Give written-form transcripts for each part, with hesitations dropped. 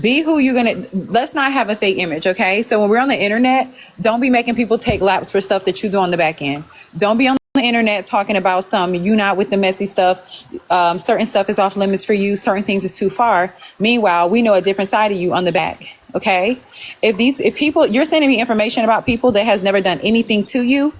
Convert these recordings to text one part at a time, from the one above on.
Be who you're gonna. Let's not have a fake image, okay? So when we're on the internet, don't be making people take laps for stuff that you do on the back end. Don't be on the internet talking about you not with the messy stuff. Certain stuff is off limits for you. Certain things is too far. Meanwhile, we know a different side of you on the back, okay? If people, you're sending me information about people that has never done anything to you,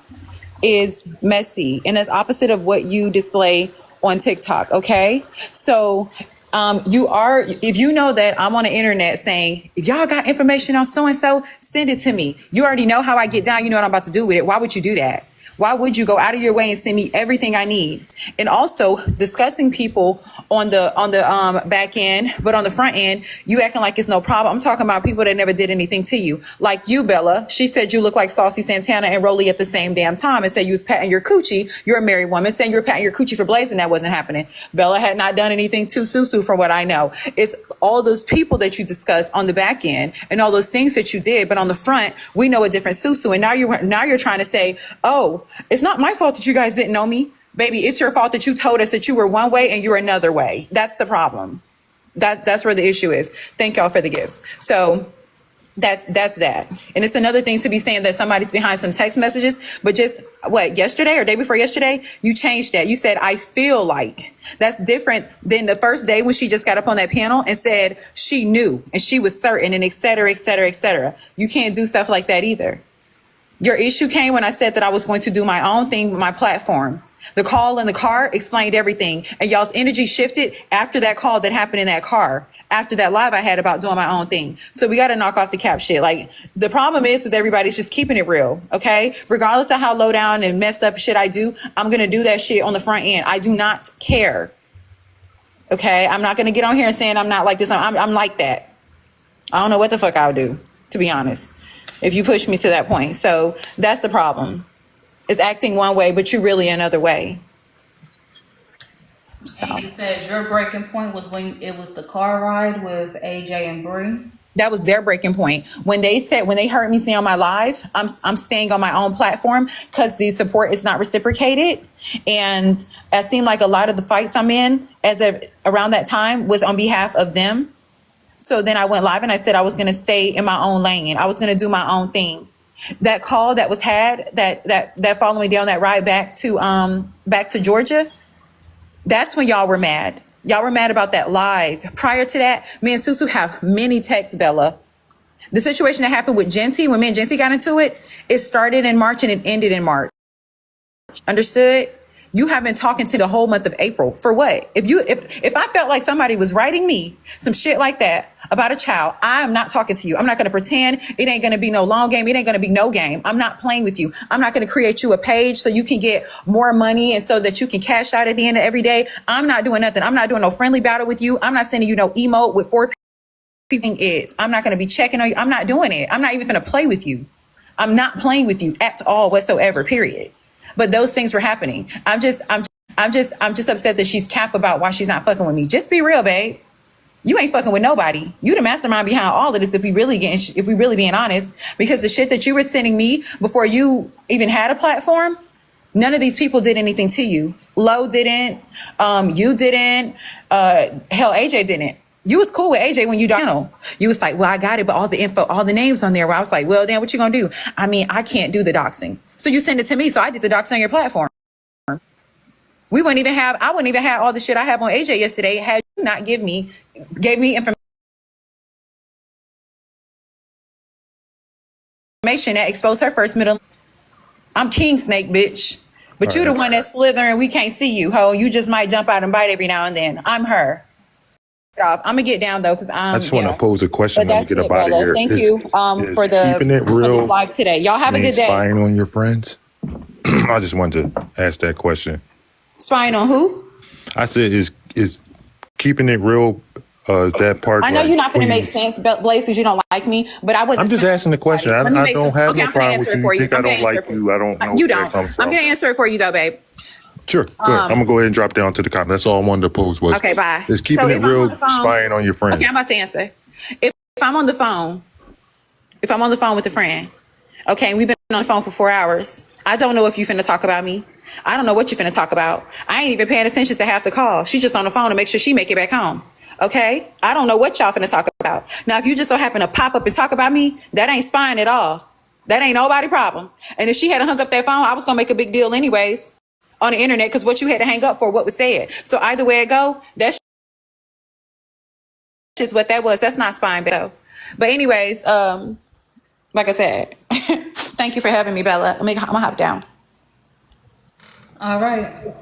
is messy, and that's opposite of what you display on TikTok, okay? So if you know that I'm on the internet saying, if y'all got information on so-and-so, send it to me. You already know how I get down. You know what I'm about to do with it. Why would you do that? Why would you go out of your way and send me everything I need? And also discussing people on the back end, but on the front end, you acting like it's no problem. I'm talking about people that never did anything to you. Like you, Bella. She said you look like Saucy Santana and Rolly at the same damn time and said you was patting your coochie. You're a married woman saying you were patting your coochie for Blaze and that wasn't happening. Bella had not done anything to Susu from what I know. It's all those people that you discussed on the back end and all those things that you did, but on the front, we know a different Susu. And now you're trying to say, oh, it's not my fault that you guys didn't know me. Baby, it's your fault that you told us that you were one way and you're another way. That's the problem. That's where the issue is. Thank y'all for the gifts. So that's that. And it's another thing to be saying that somebody's behind some text messages, but just yesterday or day before yesterday, you changed that. You said, I feel like. That's different than the first day when she just got up on that panel and said she knew and she was certain and et cetera, et cetera, et cetera. You can't do stuff like that either. Your issue came when I said that I was going to do my own thing with my platform. The call in the car explained everything. And y'all's energy shifted after that call that happened in that car, after that live I had about doing my own thing. So we got to knock off the cap shit. Like, the problem is with everybody's just keeping it real, okay? Regardless of how low down and messed up shit I do, I'm going to do that shit on the front end. I do not care, okay? I'm not going to get on here and saying I'm not like this. I'm like that. I don't know what the fuck I'll do, to be honest, if you push me to that point. So that's the problem. Is acting one way, but you really another way. So and you said your breaking point was when it was the car ride with AJ and Bree. That was their breaking point. When they heard me say on my live, I'm staying on my own platform because the support is not reciprocated. And it seemed like a lot of the fights I'm in around that time was on behalf of them. So then I went live and I said I was going to stay in my own lane. I was going to do my own thing. That call that was had, that followed me down that ride back to Georgia, that's when y'all were mad. Y'all were mad about that live. Prior to that, me and Susu have many texts, Bella. The situation that happened with Genty, when me and Genty got into it, it started in March and it ended in March. Understood? You have been talking to the whole month of April. For what? If I felt like somebody was writing me some shit like that about a child, I'm not talking to you. I'm not going to pretend. It ain't going to be no long game. It ain't going to be no game. I'm not playing with you. I'm not going to create you a page so you can get more money and so that you can cash out at the end of every day. I'm not doing nothing. I'm not doing no friendly battle with you. I'm not sending you no emote with 4 people. I'm not going to be checking on you. I'm not doing it. I'm not even going to play with you. I'm not playing with you at all whatsoever, period. But those things were happening. I'm just upset that she's cap about why she's not fucking with me. Just be real, babe. You ain't fucking with nobody. You the mastermind behind all of this. If we really being honest, because the shit that you were sending me before you even had a platform, none of these people did anything to you. Lo didn't. You didn't. Hell, AJ didn't. You was cool with AJ when you channel. You was like, well, I got it, but all the info, all the names on there. Where I was like, well, then what you gonna do? I mean, I can't do the doxing. So you send it to me. So I did the doxing on your platform. I wouldn't even have all the shit I have on AJ yesterday had you not gave me information that exposed her first, middle. I'm King Snake, bitch. But you the one that's slithering. We can't see you, ho. You just might jump out and bite every now and then. I'm her. I'm gonna get down though, because I just want to pose a question when we get up out of here. Thank you for keeping it real for this live today. Y'all have a good day. Spying on your friends. I just wanted to ask that question. Spying on who? I said, is keeping it real? That part. I know you're not going to make sense, Blaze, because you don't like me. But I wasn't. I'm just asking the question. I don't have no problem with you. You think I don't like you? I don't know. You don't. I'm going to answer it for you though, babe. Sure. Good. I'm gonna go ahead and drop down to the comment. That's all I wanted to pose was. Okay, bye. Is keeping it real, spying on your friends. Okay, I'm about to answer. If I'm on the phone with a friend, okay, and we've been on the phone for 4 hours, I don't know if you finna talk about me. I don't know what you finna talk about. I ain't even paying attention to half the call. She's just on the phone to make sure she make it back home. Okay? I don't know what y'all finna talk about. Now, if you just so happen to pop up and talk about me, that ain't spying at all. That ain't nobody problem. And if she had hung up that phone, I was gonna make a big deal anyways on the internet, because what you had to hang up for, what was said. So either way it go, that's just what that was. That's not spying, though. But anyways, like I said, thank you for having me, Bella. I'm gonna hop down. All right.